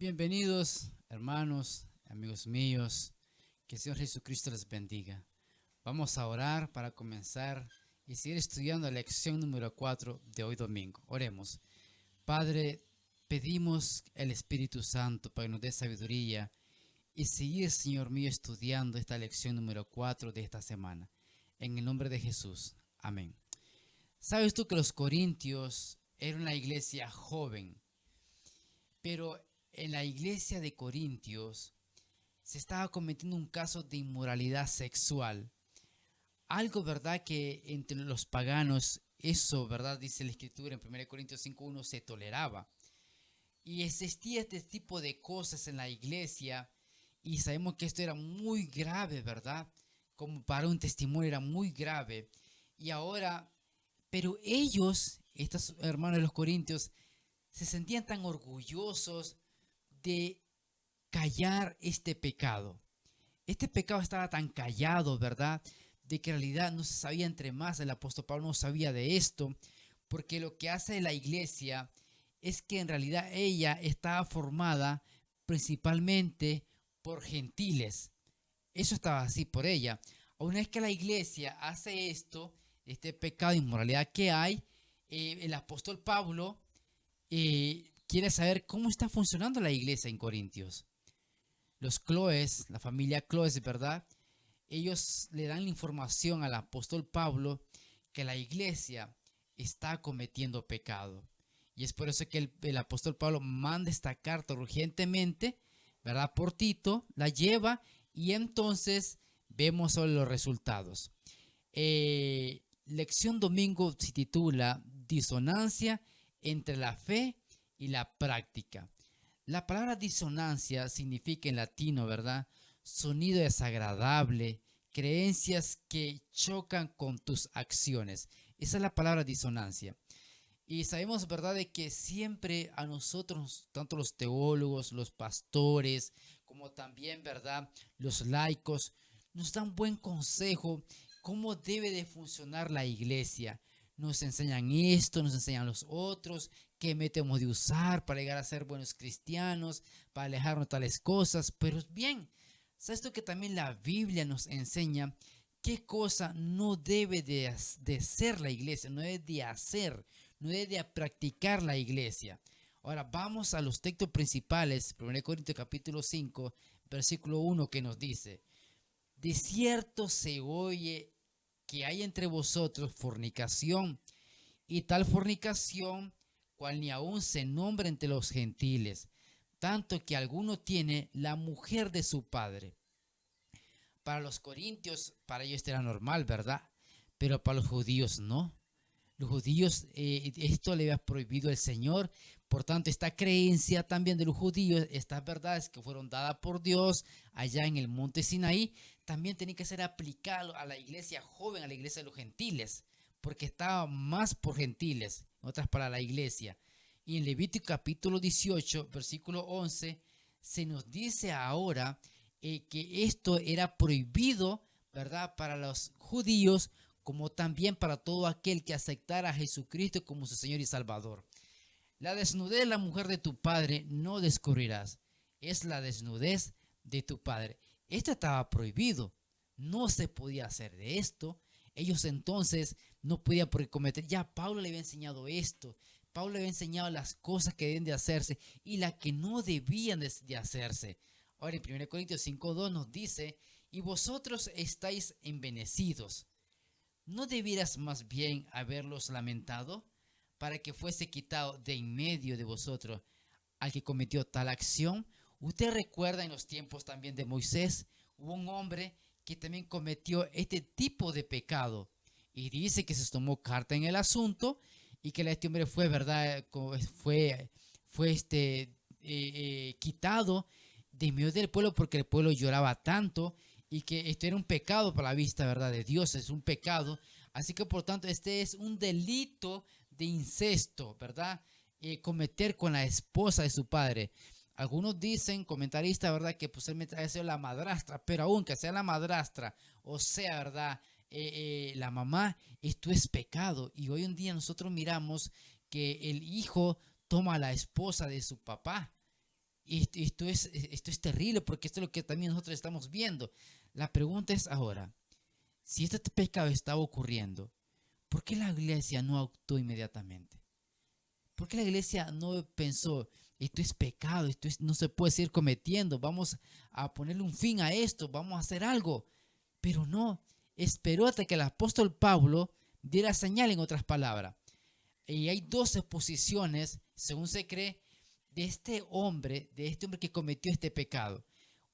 Bienvenidos, hermanos, amigos míos. Que el Señor Jesucristo les bendiga. Vamos a orar para comenzar y seguir estudiando la lección número 4 de hoy domingo. Oremos. Padre, pedimos el Espíritu Santo para que nos dé sabiduría y seguir, Señor mío, estudiando esta lección número 4 de esta semana. En el nombre de Jesús. Amén. ¿Sabes tú que los corintios eran una iglesia joven? Pero en la iglesia de Corintios se estaba cometiendo un caso de inmoralidad sexual. Algo, ¿verdad? Que entre los paganos, eso, ¿verdad? Dice la escritura en 1 Corintios 5:1, se toleraba. Y existía este tipo de cosas en la iglesia y sabemos que esto era muy grave, ¿verdad? Como para un testimonio era muy grave. Y ahora, pero ellos, estos hermanos de los Corintios, se sentían tan orgullosos de callar este pecado. Este pecado estaba tan callado, ¿verdad? De que en realidad no se sabía entre más. El apóstol Pablo no sabía de esto, porque lo que hace la iglesia es que en realidad ella estaba formada principalmente por gentiles. Eso estaba así por ella. Una vez que la iglesia hace esto, este pecado de inmoralidad que hay, el apóstol Pablo quiere saber cómo está funcionando la iglesia en Corintios. Los Cloes, la familia Cloes, ¿verdad? Ellos le dan la información al apóstol Pablo que la iglesia está cometiendo pecado. Y es por eso que el apóstol Pablo manda esta carta urgentemente, ¿verdad? Por Tito, la lleva y entonces vemos sobre los resultados. Lección domingo se titula Disonancia entre la fe y la práctica. La palabra disonancia significa en latino, ¿verdad? Sonido desagradable, creencias que chocan con tus acciones. Esa es la palabra disonancia. Y sabemos, ¿verdad?, de que siempre a nosotros, tanto los teólogos, los pastores, como también, ¿verdad?, los laicos, nos dan buen consejo cómo debe de funcionar la iglesia. Nos enseñan esto, nos enseñan los otros, qué metemos de usar para llegar a ser buenos cristianos, para alejarnos de tales cosas. Pero bien, ¿sabes tú que también la Biblia nos enseña qué cosa no debe de ser la iglesia, no debe de hacer, no debe de practicar la iglesia? Ahora vamos a los textos principales, 1 Corintios capítulo 5, versículo 1, que nos dice: de cierto se oye que hay entre vosotros fornicación, y tal fornicación cual ni aún se nombra entre los gentiles, tanto que alguno tiene la mujer de su padre. Para los corintios, para ellos esto era normal, ¿verdad? Pero para los judíos no. Los judíos, esto le había prohibido el Señor. Por tanto, esta creencia también de los judíos, estas verdades que fueron dadas por Dios allá en el monte Sinaí, también tenía que ser aplicado a la iglesia joven, a la iglesia de los gentiles, porque estaba más por gentiles, otras para la iglesia. Y en Levítico capítulo 18, versículo 11, se nos dice ahora que esto era prohibido, ¿verdad?, para los judíos, como también para todo aquel que aceptara a Jesucristo como su Señor y Salvador. La desnudez de la mujer de tu padre no descubrirás, es la desnudez de tu padre. Esto estaba prohibido, no se podía hacer de esto. Ellos entonces no podían cometer, ya Pablo le había enseñado esto, Pablo le había enseñado las cosas que deben de hacerse y las que no debían de hacerse. Ahora en 1 Corintios 5:2 nos dice: y vosotros estáis envenecidos. ¿No debieras más bien haberlos lamentado para que fuese quitado de en medio de vosotros al que cometió tal acción? Usted recuerda en los tiempos también de Moisés, hubo un hombre que también cometió este tipo de pecado y dice que se tomó carta en el asunto y que este hombre fue, ¿verdad?, quitado de medio del pueblo porque el pueblo lloraba tanto y que esto era un pecado para la vista, ¿verdad?, de Dios, es un pecado. Así que por tanto este es un delito de incesto, ¿verdad? Cometer con la esposa de su padre. Algunos dicen, comentaristas, ¿verdad?, que posiblemente haya sido la madrastra, pero aunque sea la madrastra, o sea, ¿verdad?, la mamá, esto es pecado. Y hoy en día nosotros miramos que el hijo toma a la esposa de su papá. Y esto es terrible porque esto es lo que también nosotros estamos viendo. La pregunta es ahora, si este pecado estaba ocurriendo, ¿por qué la iglesia no actuó inmediatamente? ¿Por qué la iglesia no pensó, esto es pecado, no se puede seguir cometiendo, vamos a ponerle un fin a esto, vamos a hacer algo? Pero no, esperó hasta que el apóstol Pablo diera señal, en otras palabras. Y hay dos exposiciones, según se cree, de este hombre que cometió este pecado.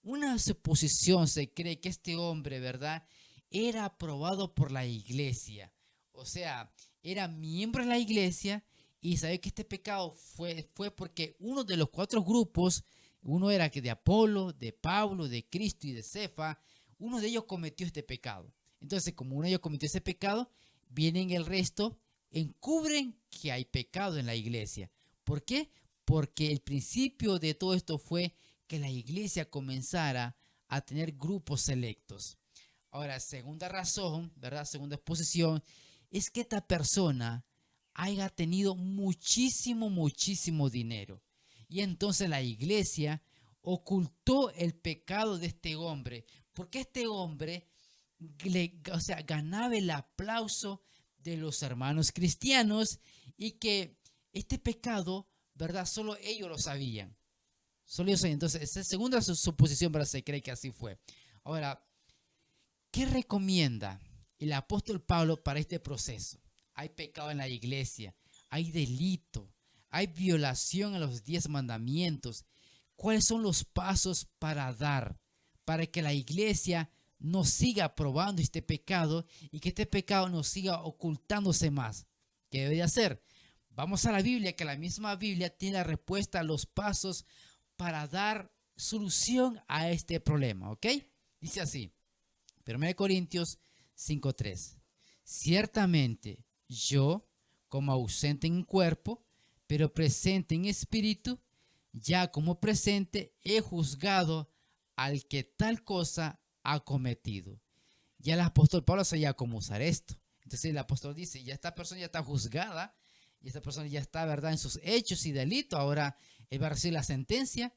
Una suposición se cree que este hombre, ¿verdad?, era aprobado por la iglesia. O sea, era miembro de la iglesia y sabe que este pecado fue porque uno de los cuatro grupos, uno era que de Apolo, de Pablo, de Cristo y de Cefa, uno de ellos cometió este pecado. Entonces, como uno de ellos cometió ese pecado, vienen el resto, encubren que hay pecado en la iglesia. ¿Por qué? Porque el principio de todo esto fue que la iglesia comenzara a tener grupos selectos. Ahora, segunda razón, ¿verdad? Segunda exposición, es que esta persona haya tenido muchísimo dinero. Y entonces la iglesia ocultó el pecado de este hombre, porque este hombre ganaba el aplauso de los hermanos cristianos y que este pecado, ¿verdad?, solo ellos lo sabían. Solo ellos sabían. Entonces, esa segunda suposición, ¿verdad?, se cree que así fue. Ahora, ¿qué recomienda el apóstol Pablo para este proceso? Hay pecado en la iglesia, hay delito, hay violación a los 10 mandamientos. ¿Cuáles son los pasos para dar para que la iglesia no siga aprobando este pecado y que este pecado no siga ocultándose más? ¿Qué debe de hacer? Vamos a la Biblia, que la misma Biblia tiene la respuesta a los pasos para dar solución a este problema, ¿ok? Dice así, 1 Corintios 5:3. Ciertamente yo, como ausente en cuerpo, pero presente en espíritu, ya como presente he juzgado al que tal cosa ha cometido. Ya el apóstol Pablo sabía cómo usar esto. Entonces el apóstol dice, ya esta persona ya está juzgada, y esta persona ya está, ¿verdad?, en sus hechos y delitos. Ahora él va a recibir la sentencia.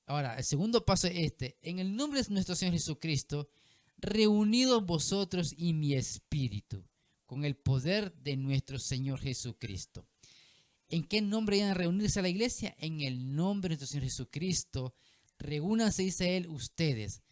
Ahora, el segundo paso es este: en el nombre de nuestro Señor Jesucristo, reunidos vosotros y mi espíritu, con el poder de nuestro Señor Jesucristo. ¿En qué nombre iban a reunirse a la iglesia? En el nombre de nuestro Señor Jesucristo. Reúnanse, dice él, ustedes.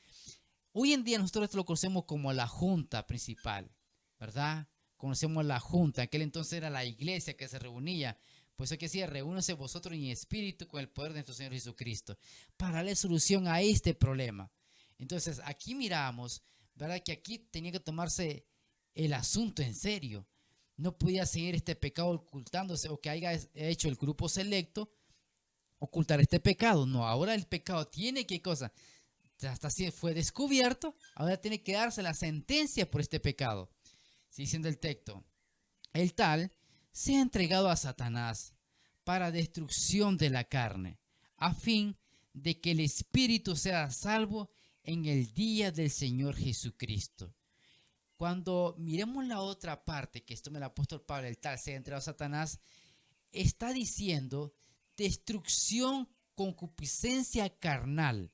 Hoy en día nosotros lo conocemos como la junta principal, ¿verdad? Conocemos la junta. En aquel entonces era la iglesia que se reunía. Por eso que decía, reúnanse vosotros en espíritu con el poder de nuestro Señor Jesucristo, para darle solución a este problema. Entonces aquí miramos, ¿verdad?, que aquí tenía que tomarse el asunto en serio. No podía seguir este pecado ocultándose, o que haya hecho el grupo selecto ocultar este pecado. No, ahora el pecado tiene que cosa, hasta si fue descubierto, ahora tiene que darse la sentencia por este pecado. Sigue diciendo el texto, el tal sea entregado a Satanás para destrucción de la carne, a fin de que el espíritu sea salvo en el día del Señor Jesucristo. Cuando miremos la otra parte, que esto me el apóstol Pablo, el tal sea entregado a Satanás, está diciendo destrucción, concupiscencia carnal.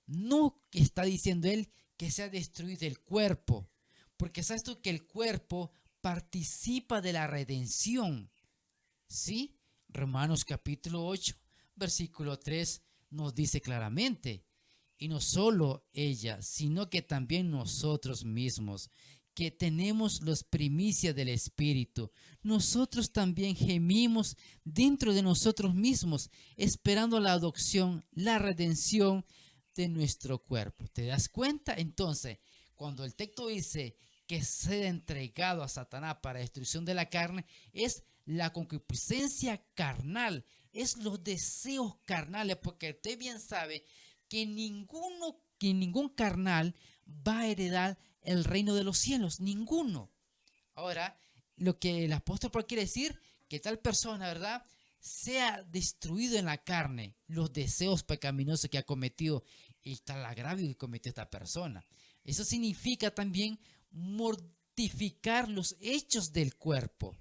No está diciendo él que sea destruido el cuerpo, porque sabes tú que el cuerpo participa de la redención. ¿Sí? Romanos capítulo 8, versículo 3 nos dice claramente, y no solo ella, sino que también nosotros mismos, que tenemos las primicias del Espíritu, nosotros también gemimos dentro de nosotros mismos, esperando la adopción, la redención de nuestro cuerpo. ¿Te das cuenta? Entonces, cuando el texto dice que sea entregado a Satanás para destrucción de la carne, es la concupiscencia carnal, es los deseos carnales, porque usted bien sabe que ningún carnal va a heredar el reino de los cielos, ninguno. Ahora, lo que el apóstol Pablo quiere decir, que tal persona, ¿verdad?, sea destruido en la carne, los deseos pecaminosos que ha cometido y tal agravio que cometió esta persona. Eso significa también mortificar los hechos del cuerpo.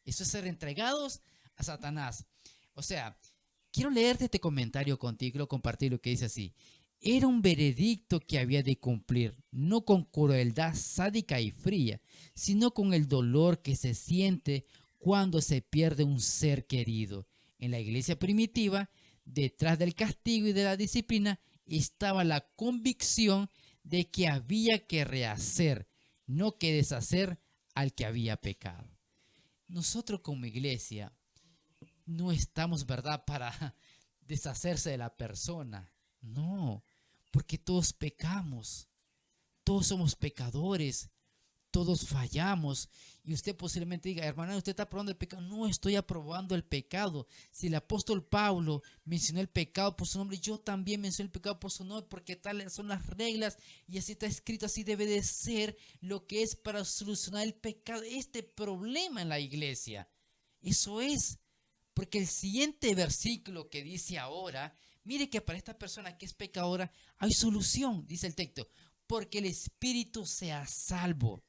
Eso es ser entregados a Satanás. O sea, quiero leerte este comentario contigo, quiero compartir lo que dice así. Era un veredicto que había de cumplir, no con crueldad sádica y fría, sino con el dolor que se siente cuando se pierde un ser querido. En la iglesia primitiva, detrás del castigo y de la disciplina, estaba la convicción de que había que rehacer, no que deshacer al que había pecado. Nosotros como iglesia no estamos, ¿verdad?, para deshacerse de la persona. No, porque todos pecamos, todos somos pecadores, todos fallamos. Y usted posiblemente diga, hermana, usted está aprobando el pecado. No estoy aprobando el pecado. Si el apóstol Pablo mencionó el pecado por su nombre, yo también mencioné el pecado por su nombre, porque tales son las reglas y así está escrito, así debe de ser lo que es para solucionar el pecado, este problema en la iglesia. Eso es. Porque el siguiente versículo que dice ahora, mire que para esta persona que es pecadora hay solución, dice el texto, porque el espíritu sea salvo. O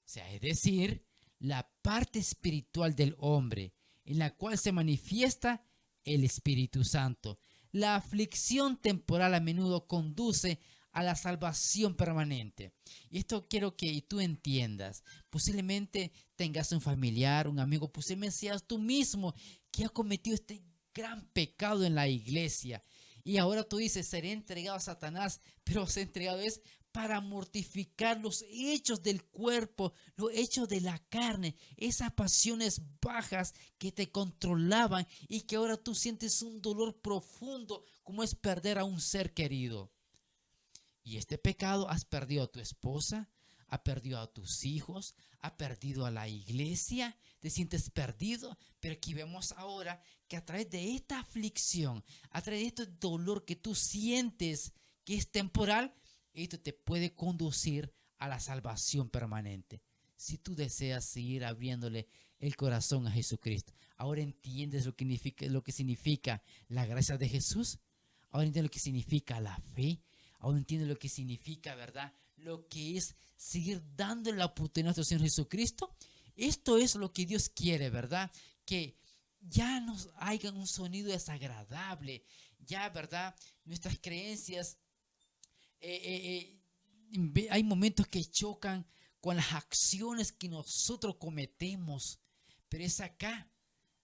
sea, es decir, la parte espiritual del hombre en la cual se manifiesta el Espíritu Santo. La aflicción temporal a menudo conduce a la salvación permanente. Y esto quiero que tú entiendas. Posiblemente tengas un familiar, un amigo, posiblemente seas tú mismo que ha cometido este gran pecado en la iglesia. Y ahora tú dices, seré entregado a Satanás, pero se ha entregado es para mortificar los hechos del cuerpo, los hechos de la carne, esas pasiones bajas que te controlaban y que ahora tú sientes un dolor profundo como es perder a un ser querido. Y este pecado has perdido a tu esposa, has perdido a tus hijos, has perdido a la iglesia, te sientes perdido, pero aquí vemos ahora que a través de esta aflicción, a través de este dolor que tú sientes que es temporal, esto te puede conducir a la salvación permanente. Si tú deseas seguir abriéndole el corazón a Jesucristo, ahora entiendes lo que significa la gracia de Jesús, ahora entiendes lo que significa la fe, ahora entiendes lo que significa, ¿verdad?, lo que es seguir dándole la oportunidad a nuestro Señor Jesucristo. Esto es lo que Dios quiere, ¿verdad? Que ya no haya un sonido desagradable, ya, ¿verdad? Nuestras creencias, hay momentos que chocan con las acciones que nosotros cometemos, pero es acá,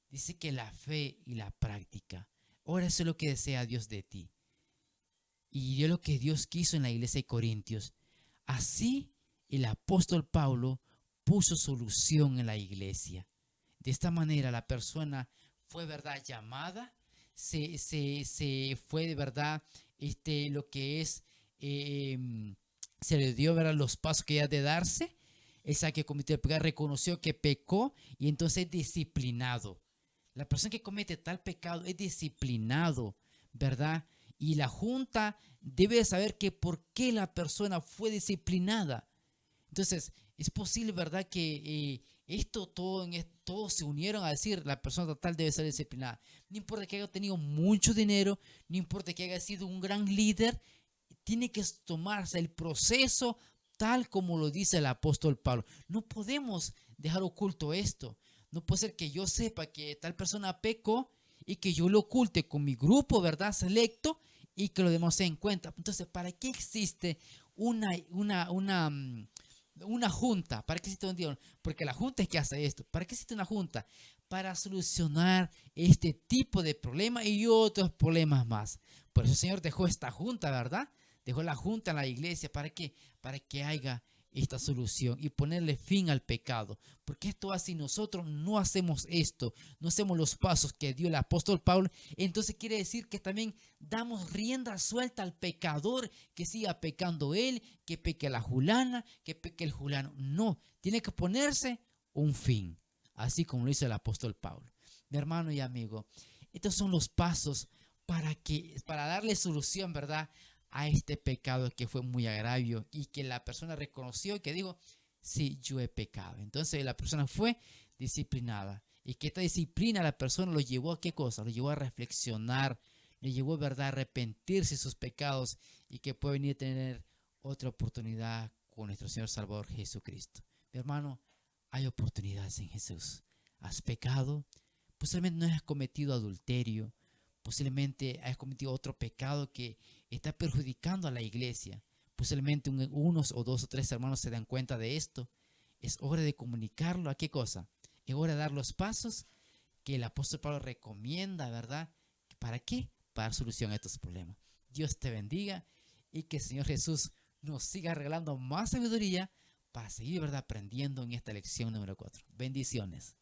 dice que la fe y la práctica. Ahora eso es lo que desea Dios de ti. Y es lo que Dios quiso en la iglesia de Corintios. Así el apóstol Pablo puso solución en la iglesia. De esta manera la persona fue, ¿verdad?, llamada, se fue de verdad lo que es, se le dio, ¿verdad?, los pasos que había de darse. Esa que cometió el pecado reconoció que pecó y entonces es disciplinado. La persona que comete tal pecado es disciplinado, ¿verdad? Y la junta debe saber que por qué la persona fue disciplinada. Entonces, es posible, ¿verdad?, que todos se unieron a decir, la persona tal debe ser disciplinada. No importa que haya tenido mucho dinero, no importa que haya sido un gran líder, tiene que tomarse el proceso tal como lo dice el apóstol Pablo. No podemos dejar oculto esto. No puede ser que yo sepa que tal persona pecó y que yo lo oculte con mi grupo, ¿verdad?, selecto, y que lo demos en cuenta. Entonces, ¿para qué existe una junta? ¿Para qué existe un Dios? Porque la junta es que hace esto. ¿Para qué existe una junta? Para solucionar este tipo de problemas y otros problemas más. Por eso el Señor dejó esta junta, ¿verdad? Dejó la junta en la iglesia. ¿Para qué? Para que haya esta solución y ponerle fin al pecado. Porque esto así, nosotros no hacemos esto, no hacemos los pasos que dio el apóstol Pablo, entonces quiere decir que también damos rienda suelta al pecador, que siga pecando él, que peque la fulana, que peque el fulano. No, tiene que ponerse un fin, así como lo hizo el apóstol Pablo. Mi hermano y amigo, estos son los pasos para darle solución, ¿verdad?, a este pecado que fue muy agravio y que la persona reconoció y que dijo, sí, yo he pecado. Entonces la persona fue disciplinada y que esta disciplina a la persona lo llevó a qué cosa, lo llevó a reflexionar, le llevó, ¿verdad?, a arrepentirse de sus pecados y que puede venir a tener otra oportunidad con nuestro Señor Salvador Jesucristo. Mi hermano, hay oportunidades en Jesús. ¿Has pecado? Posiblemente no has cometido adulterio, Posiblemente hayas cometido otro pecado que está perjudicando a la iglesia. Posiblemente unos o dos o tres hermanos se dan cuenta de esto. Es hora de comunicarlo. ¿A qué cosa? Es hora de dar los pasos que el apóstol Pablo recomienda, ¿verdad? ¿Para qué? Para dar solución a estos problemas. Dios te bendiga y que el Señor Jesús nos siga regalando más sabiduría para seguir, ¿verdad?, aprendiendo en esta lección número 4. Bendiciones.